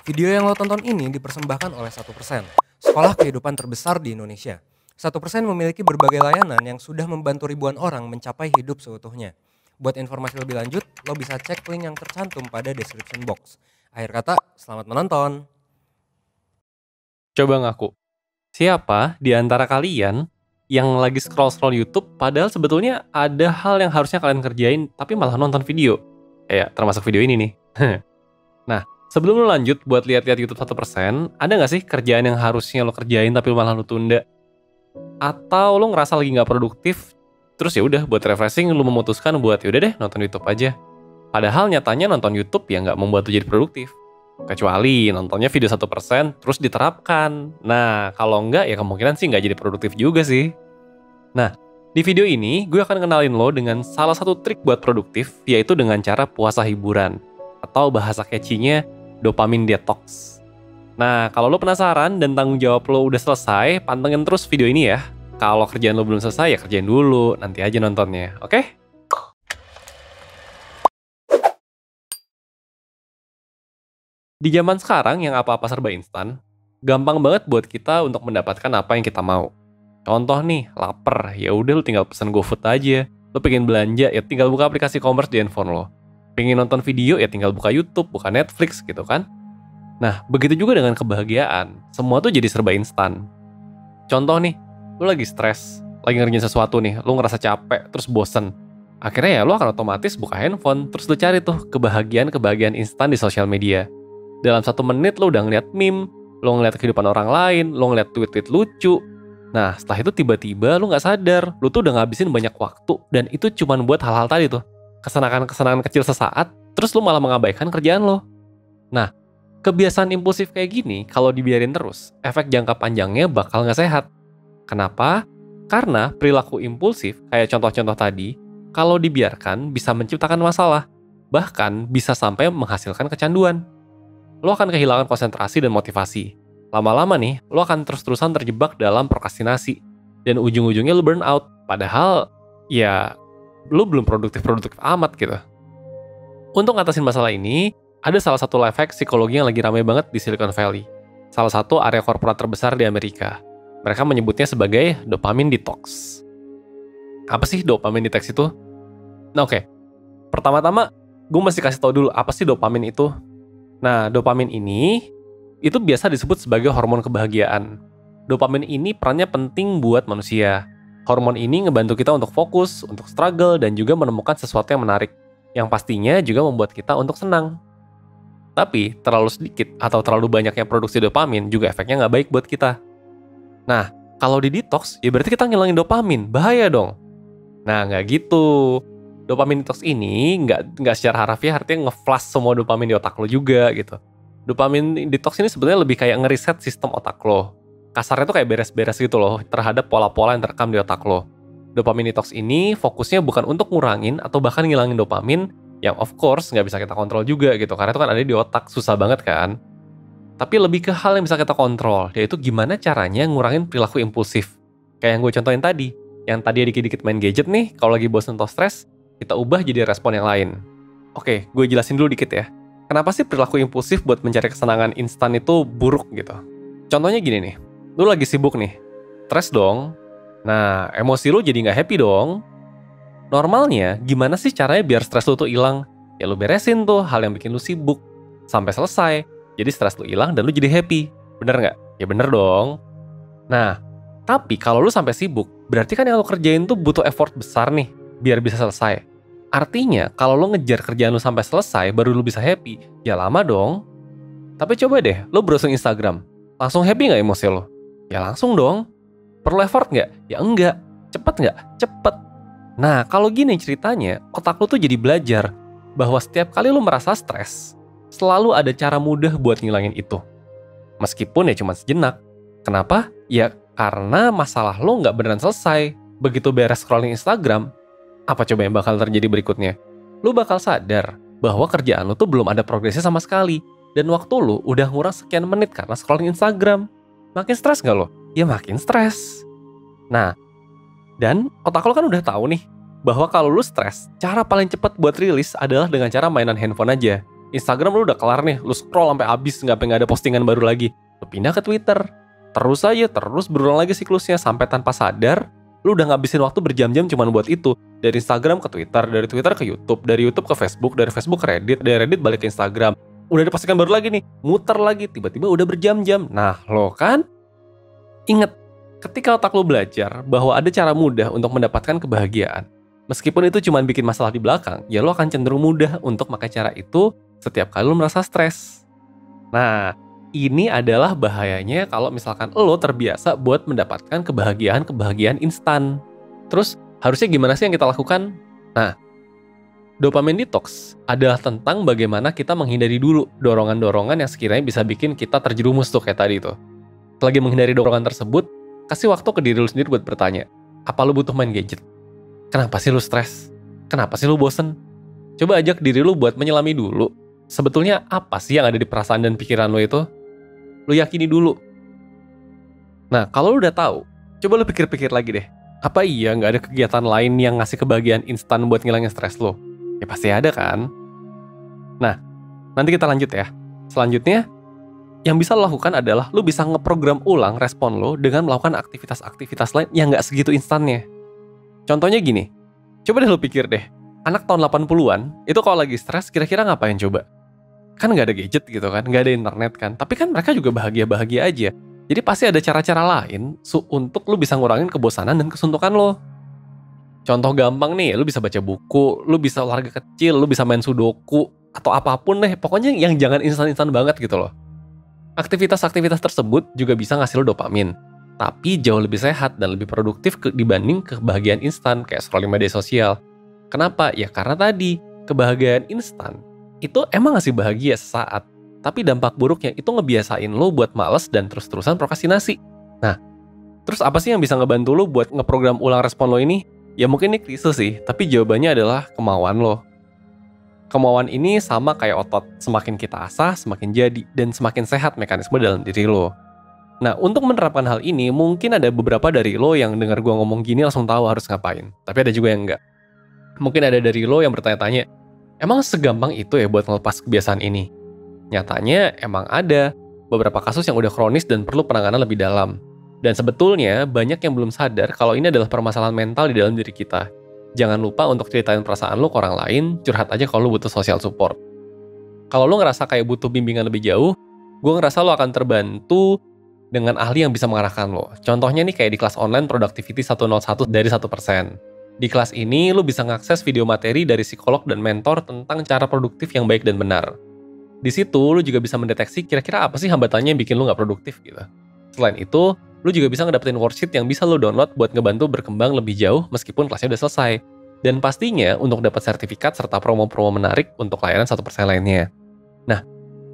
Video yang lo tonton ini dipersembahkan oleh 1%, sekolah kehidupan terbesar di Indonesia. 1% memiliki berbagai layanan yang sudah membantu ribuan orang mencapai hidup seutuhnya. Buat informasi lebih lanjut, lo bisa cek link yang tercantum pada description box. Akhir kata, selamat menonton. Coba ngaku, siapa di antara kalian yang lagi scroll-scroll YouTube padahal sebetulnya ada hal yang harusnya kalian kerjain tapi malah nonton video? Termasuk video ini nih. Nah, sebelum lo lanjut buat lihat-lihat YouTube 1%, ada nggak sih kerjaan yang harusnya lo kerjain tapi malah lo tunda? Atau lo ngerasa lagi nggak produktif, terus ya udah buat refreshing lo memutuskan buat yaudah deh nonton YouTube aja. Padahal nyatanya nonton YouTube ya nggak membuat lo jadi produktif. Kecuali nontonnya video 1% terus diterapkan. Nah, kalau enggak ya kemungkinan sih nggak jadi produktif juga sih. Nah, di video ini gue akan kenalin lo dengan salah satu trik buat produktif, yaitu dengan cara puasa hiburan. Atau bahasa catchy-nya dopamine detox. Nah, kalau lo penasaran dan tanggung jawab lo udah selesai, pantengin terus video ini ya. Kalau kerjaan lo belum selesai ya kerjain dulu, nanti aja nontonnya, oke? Di zaman sekarang yang apa-apa serba instan, gampang banget buat kita untuk mendapatkan apa yang kita mau. Contoh nih, lapar, ya udah lu tinggal pesen GoFood aja. Lu pengen belanja, ya tinggal buka aplikasi commerce di handphone lo. Pengen nonton video, ya tinggal buka YouTube, buka Netflix gitu kan. Nah, begitu juga dengan kebahagiaan. Semua tuh jadi serba instan. Contoh nih, lu lagi stres, lagi ngerjain sesuatu nih, lu ngerasa capek, terus bosen. Akhirnya ya lu akan otomatis buka handphone, terus lu cari tuh kebahagiaan instan di sosial media. Dalam 1 menit lo udah ngeliat meme, lo ngeliat kehidupan orang lain, lo ngeliat tweet-tweet lucu. Nah, setelah itu tiba-tiba lo nggak sadar, lo tuh udah ngabisin banyak waktu, dan itu cuma buat hal-hal tadi tuh. Kesenangan-kesenangan kecil sesaat, terus lo malah mengabaikan kerjaan lo. Nah, kebiasaan impulsif kayak gini, kalau dibiarin terus, efek jangka panjangnya bakal nggak sehat. Kenapa? Karena perilaku impulsif, kayak contoh-contoh tadi, kalau dibiarkan bisa menciptakan masalah, bahkan bisa sampai menghasilkan kecanduan. Lo akan kehilangan konsentrasi dan motivasi. Lama-lama nih, lo akan terus-terusan terjebak dalam prokrastinasi. Dan ujung-ujungnya lo burn out. Padahal, ya, lo belum produktif-produktif amat gitu. Untuk ngatasin masalah ini, ada salah satu life hack psikologi yang lagi rame banget di Silicon Valley. Salah satu area korporat terbesar di Amerika. Mereka menyebutnya sebagai dopamine detox. Apa sih dopamine detox itu? Nah oke, pertama-tama gue mesti kasih tau dulu apa sih dopamine itu. Nah, dopamin ini itu biasa disebut sebagai hormon kebahagiaan. Dopamin ini perannya penting buat manusia. Hormon ini ngebantu kita untuk fokus, untuk struggle, dan juga menemukan sesuatu yang menarik. Yang pastinya juga membuat kita untuk senang. Tapi, terlalu sedikit atau terlalu banyaknya produksi dopamin juga efeknya nggak baik buat kita. Nah, kalau di detox, ya berarti kita ngilangin dopamin. Bahaya dong. Nah, nggak gitu. Dopamin detox ini nggak secara harafiah artinya nge-flush semua dopamin di otak lo juga gitu. Dopamin detox ini sebenarnya lebih kayak ngeriset sistem otak lo. Kasarnya tuh kayak beres-beres gitu loh terhadap pola-pola yang terekam di otak lo. Dopamin detox ini fokusnya bukan untuk ngurangin atau bahkan ngilangin dopamin yang of course nggak bisa kita kontrol juga gitu. Karena itu kan ada di otak, susah banget kan. Tapi lebih ke hal yang bisa kita kontrol, yaitu gimana caranya ngurangin perilaku impulsif. Kayak yang gue contohin tadi. Yang tadi dikit-dikit main gadget nih, kalau lagi bosen atau stres, kita ubah jadi respon yang lain. Oke, gue jelasin dulu dikit ya. Kenapa sih perilaku impulsif buat mencari kesenangan instan itu buruk gitu? Contohnya gini nih, lu lagi sibuk nih, stres dong. Nah, emosi lu jadi nggak happy dong. Normalnya, gimana sih caranya biar stres lu tuh hilang? Ya lu beresin tuh hal yang bikin lu sibuk. Sampai selesai, jadi stres lu hilang dan lu jadi happy. Bener nggak? Ya bener dong. Nah, tapi kalau lu sampai sibuk, berarti kan yang lu kerjain tuh butuh effort besar nih, biar bisa selesai. Artinya, kalau lo ngejar kerjaan lo sampai selesai, baru lo bisa happy, ya lama dong. Tapi coba deh, lo browsing Instagram. Langsung happy nggak emosi lo? Ya langsung dong. Perlu effort nggak? Ya enggak. Cepet nggak? Cepet. Nah, kalau gini ceritanya, otak lo tuh jadi belajar bahwa setiap kali lo merasa stres, selalu ada cara mudah buat ngilangin itu. Meskipun ya cuma sejenak. Kenapa? Ya karena masalah lo nggak beneran selesai. Begitu beres scrolling Instagram, apa coba yang bakal terjadi berikutnya? Lu bakal sadar bahwa kerjaan lu tuh belum ada progresnya sama sekali. Dan waktu lu udah ngurang sekian menit karena scrolling Instagram. Makin stres gak lo? Ya makin stres. Nah, dan otak lu kan udah tahu nih bahwa kalau lu stres, cara paling cepat buat rilis adalah dengan cara mainan handphone aja. Instagram lu udah kelar nih, lu scroll sampai habis nggak ada postingan baru lagi. Lu pindah ke Twitter. Terus aja, terus berulang lagi siklusnya sampai tanpa sadar, lu udah ngabisin waktu berjam-jam cuman buat itu. Dari Instagram ke Twitter, dari Twitter ke YouTube, dari YouTube ke Facebook, dari Facebook ke Reddit, dari Reddit balik ke Instagram. Udah ada postingan baru lagi nih, muter lagi, tiba-tiba udah berjam-jam. Nah, lo kan inget, ketika otak lo belajar bahwa ada cara mudah untuk mendapatkan kebahagiaan, meskipun itu cuma bikin masalah di belakang, ya lo akan cenderung mudah untuk pakai cara itu setiap kali lo merasa stres. Nah, ini adalah bahayanya kalau misalkan lo terbiasa buat mendapatkan kebahagiaan instan. Terus, harusnya gimana sih yang kita lakukan? Nah, dopamine detox adalah tentang bagaimana kita menghindari dulu dorongan-dorongan yang sekiranya bisa bikin kita terjerumus tuh kayak tadi tuh. Selagi menghindari dorongan tersebut, kasih waktu ke diri lo sendiri buat bertanya, apa lo butuh main gadget? Kenapa sih lo stres? Kenapa sih lo bosen? Coba ajak diri lo buat menyelami dulu. Sebetulnya apa sih yang ada di perasaan dan pikiran lo itu? Lo yakini dulu. Nah, kalau lo udah tahu, coba lo pikir-pikir lagi deh. Apa iya nggak ada kegiatan lain yang ngasih kebahagiaan instan buat ngilangin stres lo? Ya pasti ada kan? Nah, nanti kita lanjut ya. Selanjutnya, yang bisa lo lakukan adalah lo bisa ngeprogram ulang respon lo dengan melakukan aktivitas-aktivitas lain yang nggak segitu instannya. Contohnya gini, coba deh lo pikir deh, anak tahun 80-an, itu kalau lagi stres kira-kira ngapain coba? Kan nggak ada gadget gitu kan, nggak ada internet kan, tapi kan mereka juga bahagia-bahagia aja. Jadi pasti ada cara-cara lain untuk lo bisa ngurangin kebosanan dan kesuntukan lo. Contoh gampang nih, lu bisa baca buku, lu bisa olahraga kecil, lu bisa main sudoku, atau apapun deh, pokoknya yang jangan instan-instan banget gitu loh. Aktivitas-aktivitas tersebut juga bisa ngasih lu dopamin, tapi jauh lebih sehat dan lebih produktif dibanding kebahagiaan instan kayak scrolling media sosial. Kenapa? Ya karena tadi, kebahagiaan instan itu emang ngasih bahagia sesaat, tapi dampak buruknya itu ngebiasain lo buat males dan terus-terusan prokrastinasi. Nah, terus apa sih yang bisa ngebantu lo buat ngeprogram ulang respon lo ini? Ya mungkin ini klise sih, tapi jawabannya adalah kemauan lo. Kemauan ini sama kayak otot, semakin kita asah, semakin jadi, dan semakin sehat mekanisme dalam diri lo. Nah, untuk menerapkan hal ini, mungkin ada beberapa dari lo yang dengar gua ngomong gini langsung tahu harus ngapain, tapi ada juga yang enggak. Mungkin ada dari lo yang bertanya-tanya, emang segampang itu ya buat ngelepas kebiasaan ini? Nyatanya emang ada beberapa kasus yang udah kronis dan perlu penanganan lebih dalam. Dan sebetulnya banyak yang belum sadar kalau ini adalah permasalahan mental di dalam diri kita. Jangan lupa untuk ceritain perasaan lo ke orang lain, curhat aja kalau lo butuh social support. Kalau lo ngerasa kayak butuh bimbingan lebih jauh, gue ngerasa lo akan terbantu dengan ahli yang bisa mengarahkan lo. Contohnya nih kayak di kelas online Productivity 101 dari 1%. Di kelas ini lo bisa ngakses video materi dari psikolog dan mentor tentang cara produktif yang baik dan benar. Di situ lo juga bisa mendeteksi kira-kira apa sih hambatannya yang bikin lo nggak produktif gitu. Selain itu, lu juga bisa ngedapetin worksheet yang bisa lu download buat ngebantu berkembang lebih jauh meskipun kelasnya udah selesai. Dan pastinya untuk dapat sertifikat serta promo-promo menarik untuk layanan 1% lainnya. Nah,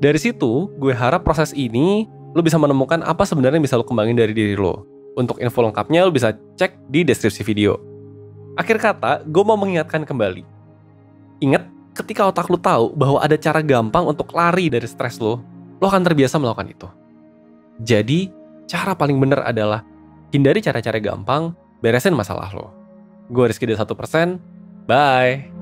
dari situ gue harap proses ini lu bisa menemukan apa sebenarnya yang bisa lu kembangin dari diri lu. Untuk info lengkapnya lu bisa cek di deskripsi video. Akhir kata, gue mau mengingatkan kembali. Ingat, ketika otak lu tahu bahwa ada cara gampang untuk lari dari stres lu akan terbiasa melakukan itu. Jadi, cara paling benar adalah hindari cara-cara gampang, beresin masalah lo. Gue Rizky dari 1%, bye!